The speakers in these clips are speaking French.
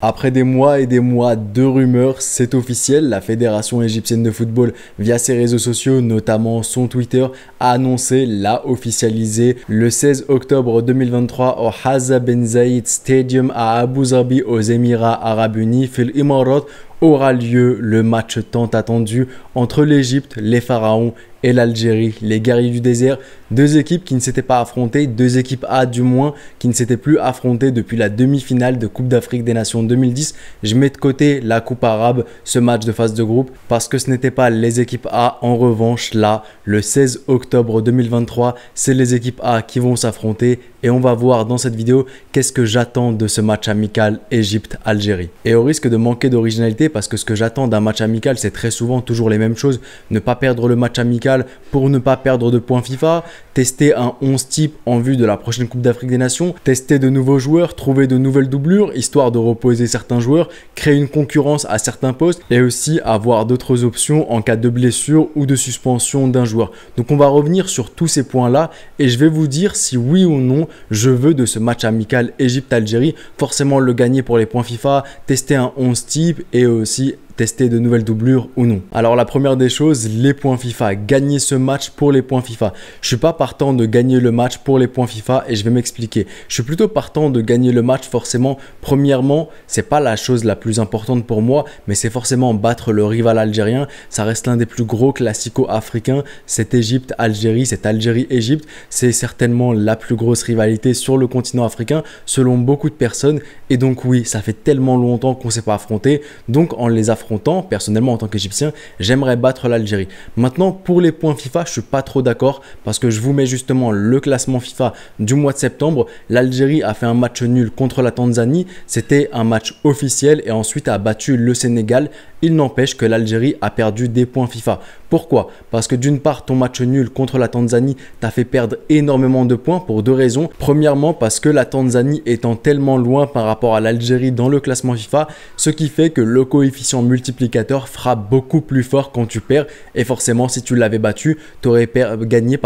Après des mois et des mois de rumeurs, c'est officiel, la Fédération égyptienne de football, via ses réseaux sociaux, notamment son Twitter, a annoncé, l'a officialisé le 16 octobre 2023 au Hazza Ben Zayed Stadium à Abu Dhabi aux Émirats Arabes Unis, Fil Imarat, aura lieu le match tant attendu entre l'Égypte, les Pharaons et l'Algérie, les guerriers du désert, deux équipes qui ne s'étaient pas affrontées, deux équipes A du moins, qui ne s'étaient plus affrontées depuis la demi-finale de Coupe d'Afrique des Nations 2010. Je mets de côté la Coupe arabe, ce match de phase de groupe, parce que ce n'était pas les équipes A. En revanche, là, le 16 octobre 2023, c'est les équipes A qui vont s'affronter et on va voir dans cette vidéo qu'est-ce que j'attends de ce match amical Égypte-Algérie. Et au risque de manquer d'originalité, parce que ce que j'attends d'un match amical, c'est très souvent toujours les mêmes choses, ne pas perdre le match amical pour ne pas perdre de points FIFA, tester un 11 type en vue de la prochaine Coupe d'Afrique des Nations, tester de nouveaux joueurs, trouver de nouvelles doublures, histoire de reposer certains joueurs, créer une concurrence à certains postes et aussi avoir d'autres options en cas de blessure ou de suspension d'un joueur. Donc on va revenir sur tous ces points-là et je vais vous dire si oui ou non je veux de ce match amical Égypte-Algérie, forcément le gagner pour les points FIFA, tester un 11 type et aussi tester de nouvelles doublures ou non. Alors la première des choses, les points FIFA, gagner ce match pour les points FIFA. Je suis pas partant de gagner le match pour les points FIFA et je vais m'expliquer. Je suis plutôt partant de gagner le match forcément. Premièrement, c'est pas la chose la plus importante pour moi, mais c'est forcément battre le rival algérien. Ça reste l'un des plus gros classicos africains. Cette Égypte-Algérie, cette Algérie-Égypte, c'est certainement la plus grosse rivalité sur le continent africain selon beaucoup de personnes. Et donc oui, ça fait tellement longtemps qu'on s'est pas affronté. Donc en les affrontant, personnellement en tant qu'Égyptien, j'aimerais battre l'Algérie. Maintenant, pour les points FIFA, je suis pas trop d'accord parce que je vous mets justement le classement FIFA du mois de septembre. L'Algérie a fait un match nul contre la Tanzanie. C'était un match officiel et ensuite a battu le Sénégal. Il n'empêche que l'Algérie a perdu des points FIFA. Pourquoi? Parce que d'une part, ton match nul contre la Tanzanie t'a fait perdre énormément de points pour deux raisons. Premièrement, parce que la Tanzanie étant tellement loin par rapport à l'Algérie dans le classement FIFA, ce qui fait que le coefficient multiplicateur frappe beaucoup plus fort quand tu perds. Et forcément, si tu l'avais battu, tu aurais gagné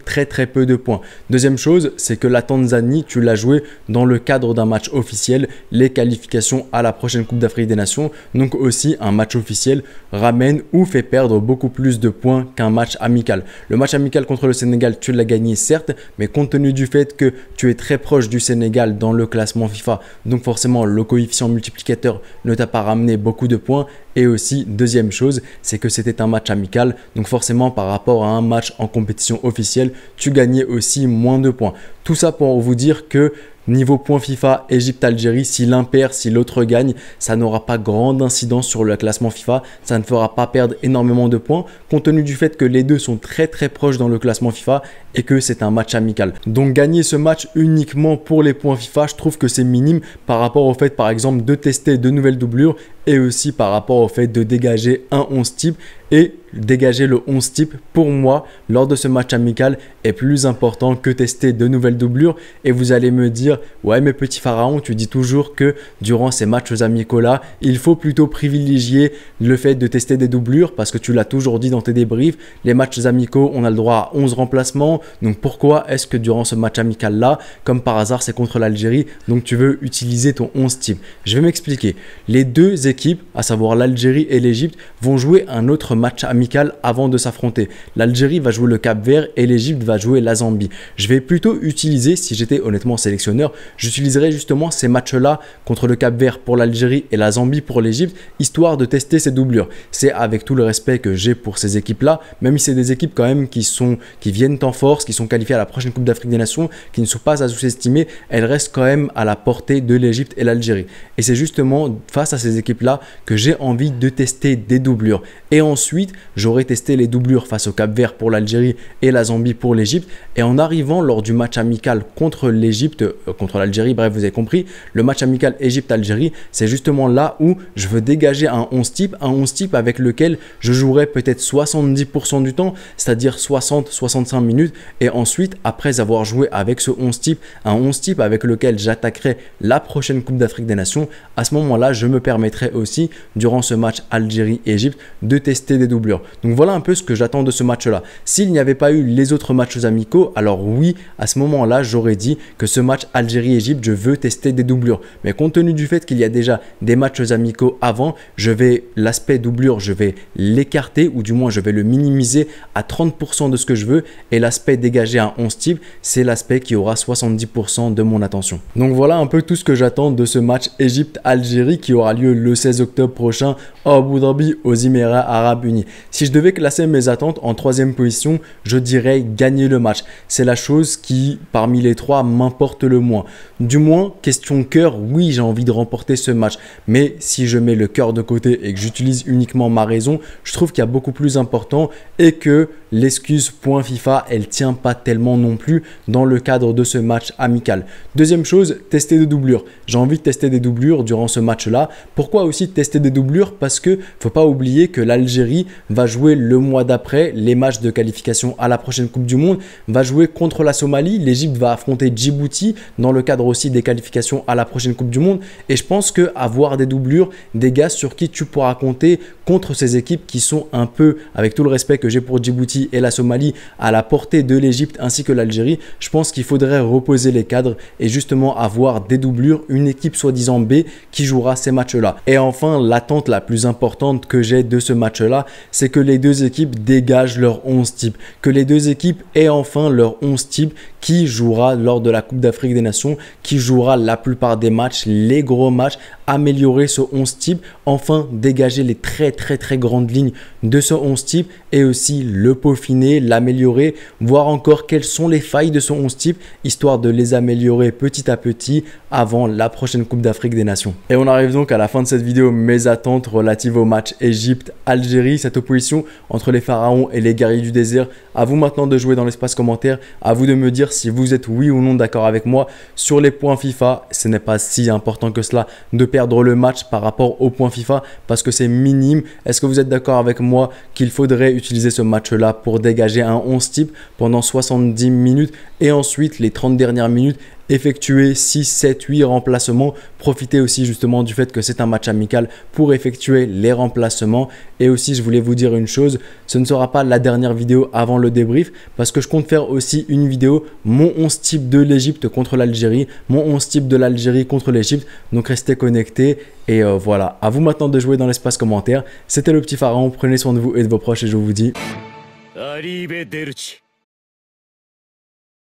très peu de points. Deuxième chose, c'est que la Tanzanie, tu l'as joué dans le cadre d'un match officiel, les qualifications à la prochaine Coupe d'Afrique des Nations. Donc aussi, un match officiel ramène ou fait perdre beaucoup plus de points qu'un match amical. Le match amical contre le Sénégal, tu l'as gagné certes, mais compte tenu du fait que tu es très proche du Sénégal dans le classement FIFA, donc forcément le coefficient multiplicateur ne t'a pas ramené beaucoup de points. Et aussi, deuxième chose, c'est que c'était un match amical, donc forcément par rapport à un match en compétition officielle, tu gagnais aussi moins de points. Tout ça pour vous dire que niveau points FIFA, Égypte-Algérie, si l'un perd, si l'autre gagne, ça n'aura pas grande incidence sur le classement FIFA. Ça ne fera pas perdre énormément de points compte tenu du fait que les deux sont très proches dans le classement FIFA et que c'est un match amical. Donc gagner ce match uniquement pour les points FIFA, je trouve que c'est minime par rapport au fait par exemple de tester de nouvelles doublures et aussi par rapport au fait de dégager un 11 type. Et dégager le 11 type, pour moi, lors de ce match amical, est plus important que tester de nouvelles doublures. Et vous allez me dire, ouais mais petit pharaon, tu dis toujours que durant ces matchs amicaux-là, il faut plutôt privilégier le fait de tester des doublures parce que tu l'as toujours dit dans tes débriefs, les matchs amicaux, on a le droit à 11 remplacements. Donc pourquoi est-ce que durant ce match amical-là, comme par hasard, c'est contre l'Algérie, donc tu veux utiliser ton 11 type? Je vais m'expliquer. Les deux équipes, à savoir l'Algérie et l'Égypte, vont jouer un autre match amical avant de s'affronter. L'Algérie va jouer le Cap-Vert et l'Égypte va jouer la Zambie. Je vais plutôt utiliser, si j'étais honnêtement sélectionneur, j'utiliserais justement ces matchs-là contre le Cap-Vert pour l'Algérie et la Zambie pour l'Égypte, histoire de tester ces doublures. C'est avec tout le respect que j'ai pour ces équipes-là, même si c'est des équipes quand même qui viennent en force, qui sont qualifiées à la prochaine Coupe d'Afrique des Nations, qui ne sont pas à sous-estimer, elles restent quand même à la portée de l'Égypte et l'Algérie. Et c'est justement face à ces équipes-là que j'ai envie de tester des doublures. Et ensuite, j'aurais testé les doublures face au Cap-Vert pour l'Algérie et la Zambie pour l'Égypte. Et en arrivant lors du match amical contre l'Égypte, contre l'Algérie, bref, vous avez compris, le match amical Égypte-Algérie, c'est justement là où je veux dégager un 11 type avec lequel je jouerai peut-être 70% du temps, c'est-à-dire 60-65 minutes. Et ensuite, après avoir joué avec ce 11 type, un 11 type avec lequel j'attaquerai la prochaine Coupe d'Afrique des Nations, à ce moment-là, je me permettrai aussi, durant ce match Algérie-Égypte, de tester des doublures. Donc voilà un peu ce que j'attends de ce match-là. S'il n'y avait pas eu les autres matchs amicaux, alors oui, à ce moment-là, j'aurais dit que ce match Algérie-Égypte, je veux tester des doublures. Mais compte tenu du fait qu'il y a déjà des matchs amicaux avant, l'aspect doublure, je vais l'écarter ou du moins je vais le minimiser à 30% de ce que je veux, et l'aspect dégagé à 11 types, c'est l'aspect qui aura 70% de mon attention. Donc voilà un peu tout ce que j'attends de ce match Égypte-Algérie qui aura lieu le 16 octobre prochain à Abu Dhabi, aux Émirats Arabes Unis. Si je devais classer mes attentes en troisième position, je dirais gagner le match. C'est la chose qui, parmi les trois, m'importe le moins. Du moins, question cœur, oui, j'ai envie de remporter ce match. Mais si je mets le cœur de côté et que j'utilise uniquement ma raison, je trouve qu'il y a beaucoup plus important et que l'excuse point FIFA, elle tient pas tellement non plus dans le cadre de ce match amical. Deuxième chose, tester des doublures. J'ai envie de tester des doublures durant ce match-là. Pourquoi aussi tester des doublures? Parce que faut pas oublier que l'Algérie va jouer le mois d'après les matchs de qualification à la prochaine Coupe du Monde, va jouer contre la Somalie, l'Égypte va affronter Djibouti dans le cadre aussi des qualifications à la prochaine Coupe du Monde, et je pense que avoir des doublures, des gars sur qui tu pourras compter contre ces équipes qui sont un peu, avec tout le respect que j'ai pour Djibouti et la Somalie, à la portée de l'Égypte ainsi que l'Algérie, je pense qu'il faudrait reposer les cadres et justement avoir des doublures, une équipe soi-disant B qui jouera ces matchs-là. Et enfin, l'attente la plus importante que j'ai de ce match-là, c'est que les deux équipes dégagent leur 11 types, que les deux équipes aient enfin leur 11 types qui jouera lors de la Coupe d'Afrique des Nations, qui jouera la plupart des matchs, les gros matchs, améliorer ce 11 type, enfin dégager les très grandes lignes de ce 11 type et aussi le peaufiner, l'améliorer, voir encore quelles sont les failles de ce 11 type, histoire de les améliorer petit à petit avant la prochaine Coupe d'Afrique des Nations. Et on arrive donc à la fin de cette vidéo, mes attentes relatives au match Égypte-Algérie, cette opposition entre les pharaons et les guerriers du désert. À vous maintenant de jouer dans l'espace commentaire, à vous de me dire si vous êtes oui ou non d'accord avec moi sur les points FIFA. Ce n'est pas si important que cela de perdre le match par rapport aux points FIFA parce que c'est minime. Est-ce que vous êtes d'accord avec moi qu'il faudrait utiliser ce match-là pour dégager un 11 type pendant 70 minutes et ensuite les 30 dernières minutes effectuer 6, 7, 8 remplacements. Profitez aussi justement du fait que c'est un match amical pour effectuer les remplacements. Et aussi, je voulais vous dire une chose, ce ne sera pas la dernière vidéo avant le débrief parce que je compte faire aussi une vidéo, mon 11 type de l'Égypte contre l'Algérie, mon 11 type de l'Algérie contre l'Égypte. Donc restez connectés et voilà, à vous maintenant de jouer dans l'espace commentaire. C'était le petit pharaon, prenez soin de vous et de vos proches et je vous dis... Arrivederci.